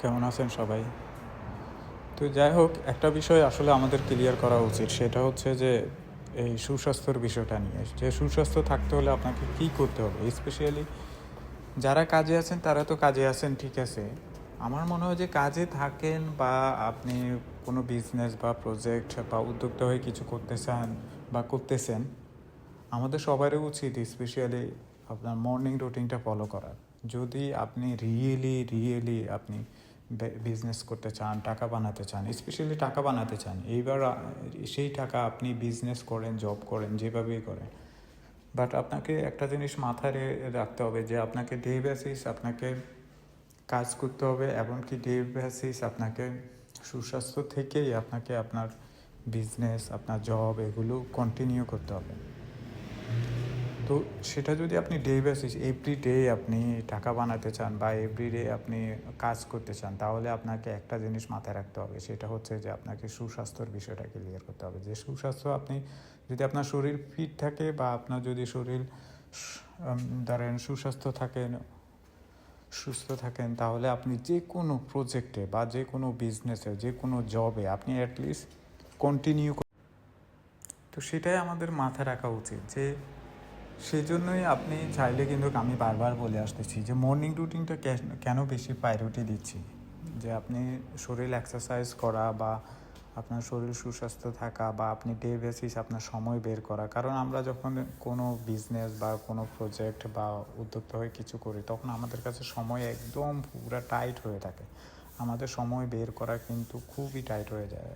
কেমন আছেন সবাই? তো যাই হোক, একটা বিষয় আসলে আমাদের ক্লিয়ার করা উচিত, সেটা হচ্ছে যে এই সুস্বাস্থ্যর বিষয়টা নিয়ে। যে সুস্বাস্থ্য থাকতে হলে আপনাকে কী করতে হবে? স্পেশালি যারা কাজে আছেন তারা তো কাজে আছেন, ঠিক আছে। আমার মনে হয় যে কাজে থাকেন বা আপনি কোনো বিজনেস বা প্রজেক্ট বা উদ্যোক্তা হয়ে কিছু করতে চান বা করতেছেন, আমাদের সবারই উচিত স্পেশালি আপনার মর্নিং রুটিনটা ফলো করার। যদি আপনি রিয়েলি আপনি বিজনেস করতে চান, টাকা বানাতে চান, স্পেশালি টাকা বানাতে চান, এইবার সেই টাকা আপনি বিজনেস করেন, জব করেন, যেভাবেই করেন, বাট আপনাকে একটা জিনিস মাথায় রাখতে হবে যে আপনাকে ডে বেসিস আপনাকে কাজ করতে হবে, এমনকি ডে বেসিস আপনাকে সুস্বাস্থ্য থেকেই আপনাকে আপনার বিজনেস, আপনার জব এগুলো কন্টিনিউ করতে হবে। তো সেটা যদি আপনি ডে বেসিস এভরি ডে আপনি টাকা বানাতে চান বা এভরি ডে আপনি কাজ করতে চান, তাহলে আপনাকে একটা জিনিস মাথায় রাখতে হবে, সেটা হচ্ছে যে আপনাকে সুস্বাস্থ্যর বিষয়টা ক্লিয়ার করতে হবে। যে সুস্বাস্থ্য, আপনি যদি আপনার শরীর ফিট থাকে বা আপনার যদি শরীর ধরেন সুস্থ থাকেন, তাহলে আপনি যে কোনো প্রজেক্টে বা যে কোনো বিজনেসে, যে কোনো জবে আপনি অ্যাটলিস্ট কন্টিনিউ। তো সেটাই আমাদের মাথায় রাখা উচিত, যে সেই জন্যই আপনি চাইলে কিন্তু, আমি বারবার বলে আসতেছি যে মর্নিং রুটিনটা কেন বেশি প্রায়োরিটি দিচ্ছি, যে আপনি শরীর এক্সারসাইজ করা বা আপনার শরীর সুস্বাস্থ্য থাকা বা আপনি ডে বেসিস আপনার সময় বের করা। কারণ আমরা যখন কোনো বিজনেস বা কোনো প্রজেক্ট বা উদ্যোক্তা হয়ে কিছু করি, তখন আমাদের কাছে সময় একদম পুরো টাইট হয়ে থাকে। আমাদের সময় বের করা কিন্তু খুবই টাইট হয়ে যায়,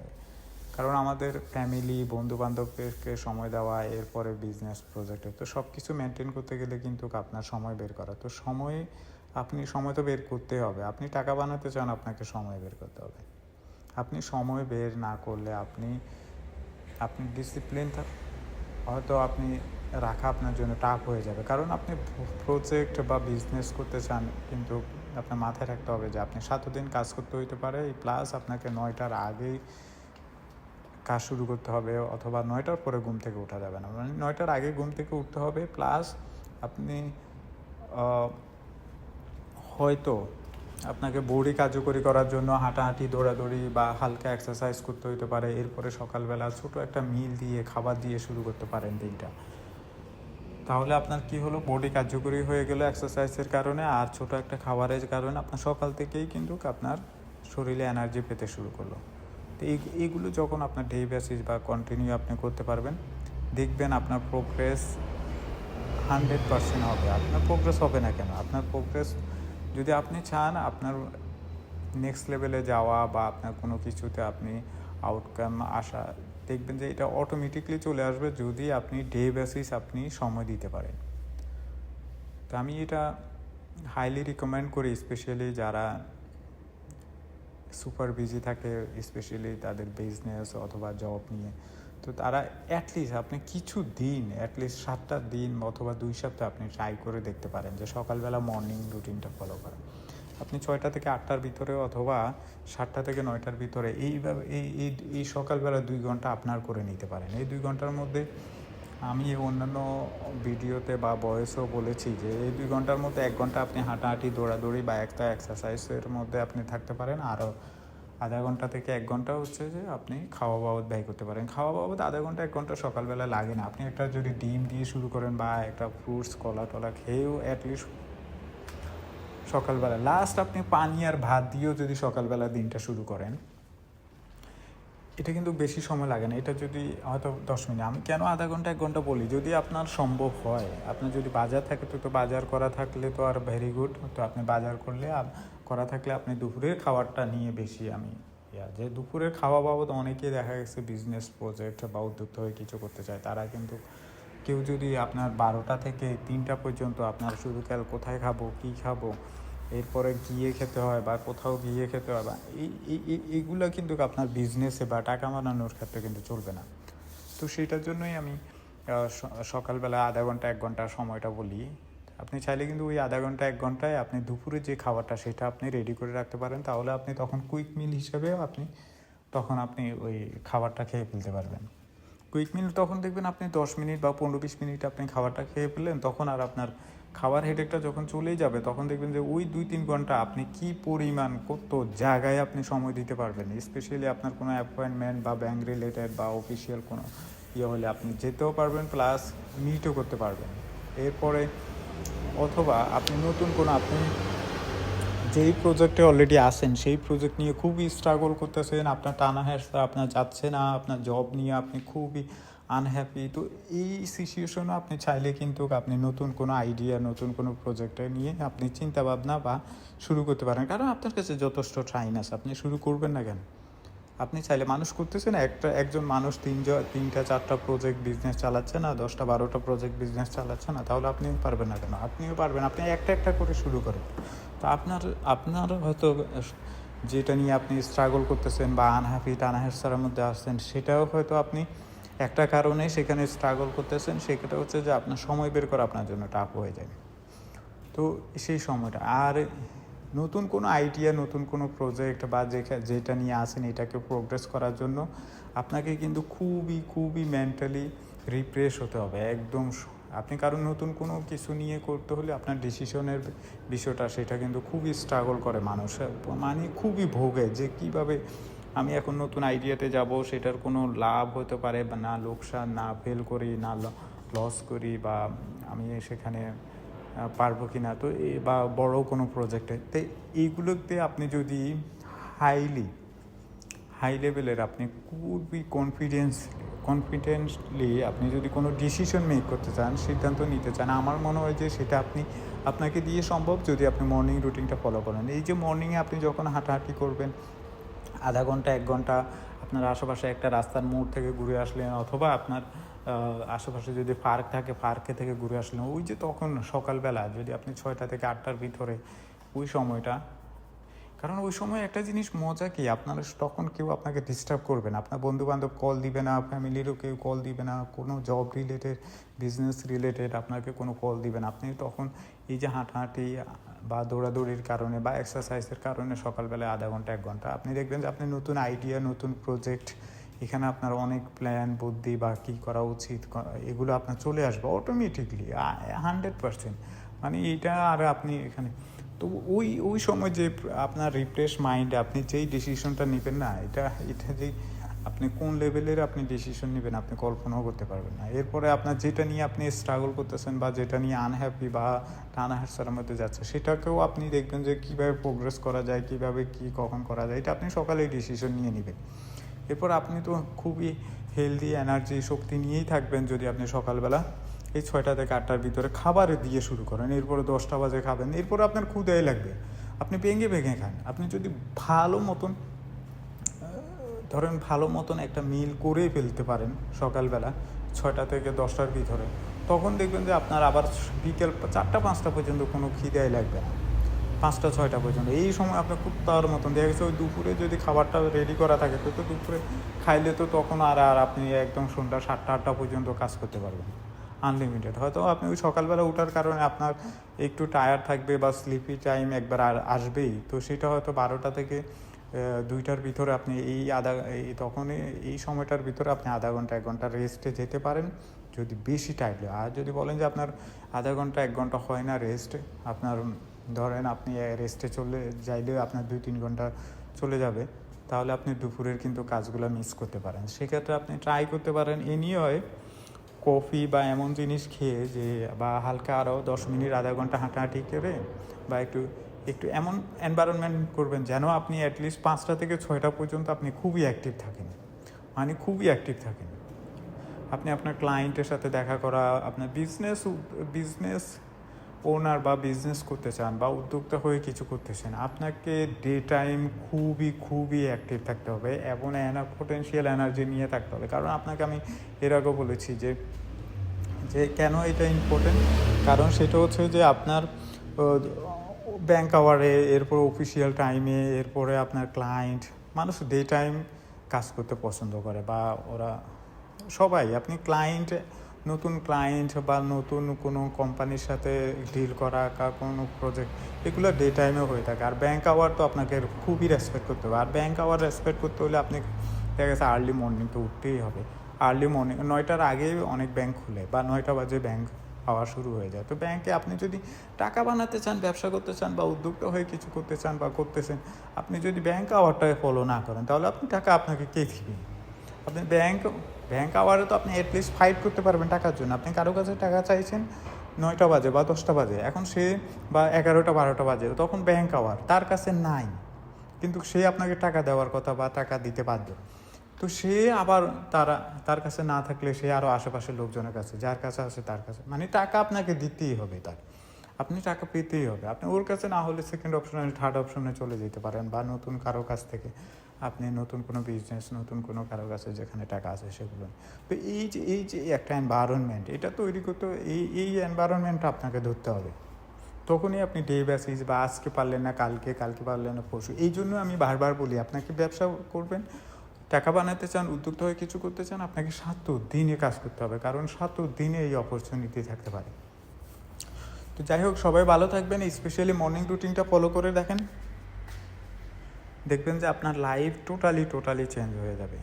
কারণ আমাদের ফ্যামিলি, বন্ধুবান্ধবকে সময় দেওয়া, এরপরে বিজনেস প্রজেক্টে, তো সব কিছু মেনটেন করতে গেলে কিন্তু আপনার সময় বের করা, তো সময় তো বের করতেই হবে। আপনি টাকা বানাতে চান, আপনাকে সময় বের করতে হবে। আপনি সময় বের না করলে আপনি ডিসিপ্লিন হয়তো আপনি রাখা আপনার জন্য টাফ হয়ে যাবে, কারণ আপনি প্রজেক্ট বা বিজনেস করতে চান, কিন্তু আপনার মাথায় রাখতে হবে যে আপনি 7 দিন কাজ করতে হইতে পারে, প্লাস আপনাকে 9টার আগেই কাজ শুরু করতে হবে, অথবা 9টার পরে ঘুম থেকে ওঠা যাবে না, মানে 9টার আগে ঘুম থেকে উঠতে হবে। প্লাস আপনি হয়তো আপনাকে বডি কার্যকরী করার জন্য হাঁটাহাঁটি, দৌড়াদৌড়ি বা হালকা এক্সারসাইজ করতে হইতে পারে। এরপরে সকালবেলা ছোট একটা মিল দিয়ে, খাবার দিয়ে শুরু করতে পারেন দিনটা। তাহলে আপনার কি হলো, বডি কার্যকরী হয়ে গেল এক্সারসাইজের কারণে, আর ছোট একটা খাবারের কারণে আপনার সকাল থেকেই কিন্তু আপনার শরীরে এনার্জি পেতে শুরু করলো। তো এইগুলো যখন আপনার ডে বেসিস বা কন্টিনিউ আপনি করতে পারবেন, দেখবেন আপনার প্রোগ্রেস 100% হবে। আপনার প্রোগ্রেস হবে না কেন? আপনার প্রোগ্রেস, যদি আপনি চান আপনার নেক্সট লেভেলে যাওয়া বা আপনার কোনো কিছুতে আপনি আউটকাম আসা, দেখবেন যে এটা অটোমেটিকলি চলে আসবে যদি আপনি ডে বেসিস আপনি সময় দিতে পারেন। তো আমি এটা হাইলি রিকমেন্ড করি, স্পেশালি যারা সুপার বিজি থাকে, স্পেশালি তাদের বিজনেস অথবা জব নিয়ে। তো তারা অ্যাটলিস্ট আপনি কিছু দিন, অ্যাটলিস্ট 7টা দিন অথবা 2 সপ্তাহ আপনি ট্রাই করে দেখতে পারেন যে সকালবেলা মর্নিং রুটিনটা ফলো করা। আপনি 6টা থেকে 8টার ভিতরে অথবা 7টা থেকে 9টার ভিতরে এইভাবে এই সকালবেলা 2 ঘন্টা আপনার করে নিতে পারেন। এই 2 ঘন্টার মধ্যে আমি অন্যান্য ভিডিওতে বা ভয়েসেও বলেছি যে এই 2 ঘন্টার মধ্যে 1 ঘন্টা আপনি হাঁটাহাঁটি, দৌড়াদৌড়ি বা একটা এক্সারসাইজের মধ্যে আপনি থাকতে পারেন। আরও আধা ঘন্টা থেকে 1 ঘন্টা হচ্ছে যে আপনি খাওয়া বাবদ ব্যয় করতে পারেন। খাওয়া বাবদ আধা ঘন্টা 1 ঘন্টা সকালবেলা লাগে না। আপনি একটা যদি ডিম দিয়ে শুরু করেন বা একটা ফ্রুটস, কলা টলা খেয়েও অ্যাটলিস্ট সকালবেলা, লাস্ট আপনি পানি আর ভাত দিয়েও যদি সকালবেলা দিনটা শুরু করেন, এটা কিন্তু বেশি সময় লাগে না। এটা যদি হয়তো 10 মিনিট, আমি কেন আধা ঘন্টা 1 ঘন্টা বলি, যদি আপনার সম্ভব হয়, আপনার যদি বাজার থাকে, তো বাজার করা থাকলে তো আর ভেরি গুড। তো আপনি বাজার করলে করা থাকলে আপনি দুপুরের খাবারটা নিয়ে বেশি আমি যে দুপুরের খাওয়া বাবদ অনেকেই দেখা গেছে বিজনেস প্রজেক্ট বা উদ্যোক্তা হয়ে কিছু করতে চায়, তারা কিন্তু কেউ যদি আপনার 12টা থেকে 3টা পর্যন্ত আপনার শুধু কোথায় খাবো, কী খাবো, এরপরে গিয়ে খেতে হয় বা কোথাও গিয়ে খেতে হয়, বা এইগুলো কিন্তু আপনার বিজনেসে বা টাকা বানানোর ক্ষেত্রে কিন্তু চলবে না। তো সেটার জন্যই আমি সকালবেলা আধা ঘন্টা 1 ঘন্টা সময়টা বলি। আপনি চাইলে কিন্তু ওই আধা ঘন্টা 1 ঘন্টায় আপনি দুপুরে যে খাবারটা সেটা আপনি রেডি করে রাখতে পারেন, তাহলে আপনি তখন কুইক মিল হিসেবে আপনি ওই খাবারটা খেয়ে ফেলতে পারবেন। কুইক মিল তখন দেখবেন আপনি 10 মিনিট বা 15-20 মিনিট আপনি খাবারটা খেয়ে ফেললেন, তখন আর আপনার খাওয়ার হেডেকটা যখন চলেই যাবে তখন দেখবেন যে ওই 2-3 ঘন্টা আপনি কি পরিমাণ কত জায়গায় আপনি সময় দিতে পারবেন, স্পেশালি আপনার কোনো অ্যাপয়েন্টমেন্ট বা ব্যাংক রিলেটেড বা অফিসিয়াল কোনো হলে আপনি যেতেও পারবেন, প্লাস মিটও করতে পারবেন। এরপরে অথবা আপনি নতুন কোনো আপনি যেই প্রজেক্টে অলরেডি আসেন সেই প্রজেক্ট নিয়ে খুবই স্ট্রাগল করতেছেন, আপনার টানা হেঁচড়া আপনার যাচ্ছে না, আপনার জব নিয়ে আপনি খুবই আনহ্যাপি, তো এই সিচুয়েশনে আপনি চাইলে কিন্তু আপনি নতুন কোনো আইডিয়া নতুন কোনো প্রজেক্টে নিয়ে আপনি চিন্তাভাবনা বা শুরু করতে পারেন, কারণ আপনার কাছে যথেষ্ট টাইম আছে, আপনি শুরু করবেন না কেন? আপনি চাইলে মানুষ করতেছে না, একজন মানুষ 3টা 4টা প্রজেক্ট বিজনেস চালাচ্ছে না, 10টা 12টা প্রজেক্ট বিজনেস চালাচ্ছে না, তাহলে আপনিও পারবেন না কেন? আপনিও পারবেন, আপনি একটা করে শুরু করেন। তো আপনার হয়তো যেটা নিয়ে আপনি স্ট্রাগল করতেছেন বা আনহ্যাপি টানাহেঁচড়ার মধ্যে আসছেন, সেটাও হয়তো আপনি একটা কারণে সেখানে স্ট্রাগল করতেছেন, সেটা হচ্ছে যে আপনার সময় বের করা আপনার জন্য টাফ হয়ে যায়। তো সেই সময়টা আর নতুন কোনো আইডিয়া নতুন কোনো প্রজেক্ট বা যেটা নিয়ে আসেন এটাকে প্রোগ্রেস করার জন্য আপনাকে কিন্তু খুবই মেন্টালি রিফ্রেশ হতে হবে একদম। আপনি কারণ নতুন কোনো কিছু নিয়ে করতে হলে আপনার ডিসিশনের বিষয়টা সেটা কিন্তু খুবই স্ট্রাগল করে মানুষ, মানে খুবই ভোগে যে কিভাবে আমি এখন নতুন আইডিয়াতে যাব, সেটার কোনো লাভ হতে পারে বা না লোকসান, না ফেল করি না লস করি, বা আমি সেখানে পারবো কি না, তো বা বড় কোনো প্রজেক্টে, তো এইগুলোতে আপনি যদি হাই লেভেলের আপনি খুবই কনফিডেন্টলি আপনি যদি কোনো ডিসিশন মেক করতে চান, সিদ্ধান্ত নিতে চান, আমার মনে হয় যে সেটা আপনাকে দিয়ে সম্ভব যদি আপনি মর্নিং রুটিনটা ফলো করেন। এই যে মর্নিংয়ে আপনি যখন হাঁটাহাঁটি করবেন আধা ঘন্টা 1 ঘন্টা আপনার আশেপাশে একটা রাস্তার মোড় থেকে ঘুরে আসলেন, অথবা আপনার আশেপাশে যদি পার্ক থাকে পার্কে থেকে ঘুরে আসলেন, ওই যে তখন সকালবেলা যদি আপনি 6টা থেকে 8টার ভিতরে ওই সময়টা, কারণ ওই সময় একটা জিনিস মজা কি আপনার তখন কেউ আপনাকে ডিস্টার্ব করবে না, আপনার বন্ধুবান্ধব কল দিবে না, ফ্যামিলিরও কেউ কল দিবে না, কোনো জব রিলেটেড বিজনেস রিলেটেড আপনাকে কোনো কল দিবে না। আপনি তখন এই যে হাঁটাহাঁটি বা দৌড়াদৌড়ির কারণে বা এক্সারসাইজের কারণে সকালবেলায় আধা ঘন্টা 1 ঘন্টা আপনি দেখবেন যে আপনি নতুন আইডিয়া নতুন প্রজেক্ট, এখানে আপনার অনেক প্ল্যান বুদ্ধি বা কী করা উচিত এগুলো আপনার চলে আসবে অটোমেটিকলি 100%। মানে এটা আর আপনি এখানে তো ওই সময় যে আপনার রিফ্রেশ মাইন্ডে আপনি যেই ডিসিশনটা নেবেন না, এটা যেই আপনি কোন লেভেলের আপনি ডিসিশন নেবেন আপনি কল্পনাও করতে পারবেন না। এরপরে আপনার যেটা নিয়ে আপনি স্ট্রাগল করতেছেন বা যেটা নিয়ে আনহ্যাপি বা টানাহেঁচড়ার মধ্যে যাচ্ছে, সেটাকেও আপনি দেখবেন যে কীভাবে প্রোগ্রেস করা যায়, কীভাবে কী কখন করা যায়, এটা আপনি সকালেই ডিসিশন নিয়ে নেবেন। এরপর আপনি তো খুবই হেলদি এনার্জি শক্তি নিয়েই থাকবেন যদি আপনি সকালবেলা এই 6টা থেকে 8টার ভিতরে খাবার দিয়ে শুরু করেন, এরপরে 10টা বাজে খাবেন, এরপরে আপনার ক্ষুধাই লাগবে, আপনি ভেঙে খান। আপনি যদি ভালো মতন একটা মিল করেই ফেলতে পারেন সকালবেলা 6টা থেকে 10টার ভিতরে, তখন দেখবেন যে আপনার আবার বিকেল 4টা 5টা পর্যন্ত কোনো খিদেই লাগবে না, 5টা 6টা পর্যন্ত এই সময় আপনার খুব তার মতন দেখা গেছে। ওই দুপুরে যদি খাবারটা রেডি করা থাকে তো দুপুরে খাইলে তো তখন আর আপনি একদম সন্ধ্যা 7টা 8টা পর্যন্ত কাজ করতে পারবেন আনলিমিটেড। হয়তো আপনি ওই সকালবেলা ওঠার কারণে আপনার একটু টায়ার্ড থাকবে বা স্লিপি টাইম একবার আসবেই, তো সেটা হয়তো 12টা থেকে 2টার ভিতরে আপনি এই সময়টার ভিতরে আপনি আধা ঘন্টা 1 ঘন্টা রেস্টে যেতে পারেন যদি বেশি টাইট হয়। আর যদি বলেন যে আপনার আধা ঘন্টা 1 ঘন্টা হয় না রেস্ট, আপনার ধরেন আপনি রেস্টে চলে যাইলেও আপনার 2-3 ঘন্টা চলে যাবে, তাহলে আপনি দুপুরের কিন্তু কাজগুলো মিস করতে পারেন। সেক্ষেত্রে আপনি ট্রাই করতে পারেন হয় কফি বা এমন জিনিস খেয়ে যে বা হালকা আরও 10 মিনিট আধা ঘন্টা হাঁটাহাঁটি করে বা একটু এমন এনভায়রনমেন্ট করবেন যেন আপনি অ্যাটলিস্ট 5টা থেকে 6টা পর্যন্ত আপনি খুবই অ্যাক্টিভ থাকেন, মানে খুবই অ্যাক্টিভ থাকেন। আপনি আপনার ক্লায়েন্টের সাথে দেখা করা, আপনার বিজনেস ওনার বা বিজনেস করতে চান বা উদ্যোক্তা হয়ে কিছু করতে চান, আপনাকে ডে টাইম খুবই অ্যাক্টিভ থাকতে হবে এবং পোটেনশিয়াল এনার্জি নিয়ে থাকতে হবে। কারণ আপনাকে আমি এর আগেও বলেছি যে কেন এটা ইম্পর্টেন্ট, কারণ সেটা হচ্ছে যে আপনার ব্যাংক আওয়ারে, এরপর অফিসিয়াল টাইমে, এরপরে আপনার ক্লায়েন্ট, মানুষ ডে টাইম কাজ করতে পছন্দ করে বা ওরা সবাই, আপনি নতুন ক্লায়েন্ট বা নতুন কোনো কোম্পানির সাথে ডিল করা বা কোনো প্রজেক্ট, এগুলো ডে টাইমে হয়ে থাকে। আর ব্যাংক আওয়ার তো আপনাকে খুবই রেসপেক্ট করতে হবে, আর ব্যাংক আওয়ার রেসপেক্ট করতে হলে আপনি দেখা গেছে আর্লি মর্নিং তো উঠতেই হবে। আর্লি মর্নিং 9টার আগে অনেক ব্যাংক খুলে বা 9টা বাজে ব্যাংক হওয়া শুরু হয়ে যায়। তো ব্যাংকে আপনি যদি টাকা বানাতে চান, ব্যবসা করতে চান বা উদ্যোক্তা হয়ে কিছু করতে চান বা করতেছেন, আপনি যদি ব্যাংক আওয়ারটাকে ফলো না করেন তাহলে আপনি টাকা আপনাকে কে দিবে? আপনি ব্যাংক আওয়ারে তো আপনি অ্যাটলিস্ট ফাইট করতে পারবেন টাকার জন্য। আপনি কারো কাছে টাকা চাইছেন 9টা বাজে বা 10টা বাজে, এখন সে বা 11টা 12টা বাজে, তখন ব্যাংক আওয়ার তার কাছে নাই, কিন্তু সে আপনাকে টাকা দেওয়ার কথা বা টাকা দিতে বাধ্য। তো সে আবার তার কাছে না থাকলে সে আরও আশেপাশের লোকজনের কাছে, যার কাছে আছে তার কাছে, মানে টাকা আপনাকে দিতেই হবে তার, আপনি টাকা পেতেই হবে। আপনি ওর কাছে না হলে সেকেন্ড অপশনে, থার্ড অপশনে চলে যেতে পারেন, বা নতুন কারো কাছ থেকে আপনি নতুন কোনো বিজনেস, নতুন কোনো কারো কাছে যেখানে টাকা আছে সেগুলো। তো এই যে একটা এনভায়রনমেন্ট এটা তৈরি করতে, এই এনভায়রনমেন্টটা আপনাকে ধরতে হবে। তখনই আপনি ডে বেসিস বা আজকে পারলেন না কালকে পারলেন না পরশু, এই জন্য আমি বারবার বলি আপনাকে ব্যবসা করবেন, টাকা বানাতে চান, উদ্যোক্তা হয়ে কিছু করতে চান, আপনাকে 7 দিনে কাজ করতে হবে, কারণ 7 দিনে এই অপরচুনিটি থাকতে পারে। তো যাই হোক, সবাই ভালো থাকবেন, স্পেশালি মর্নিং রুটিনটা ফলো করে দেখেন, দেখবেন যে আপনার লাইফ টোটালি চেঞ্জ হয়ে যাবে।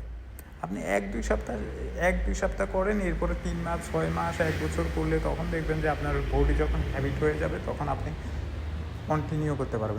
আপনি 1-2 সপ্তাহ করেন, এরপরে 3 মাস 6 মাস 1 বছর করলে তখন দেখবেন যে আপনার বডি যখন হ্যাবিট হয়ে যাবে তখন আপনি কন্টিনিউ করতে পারবেন।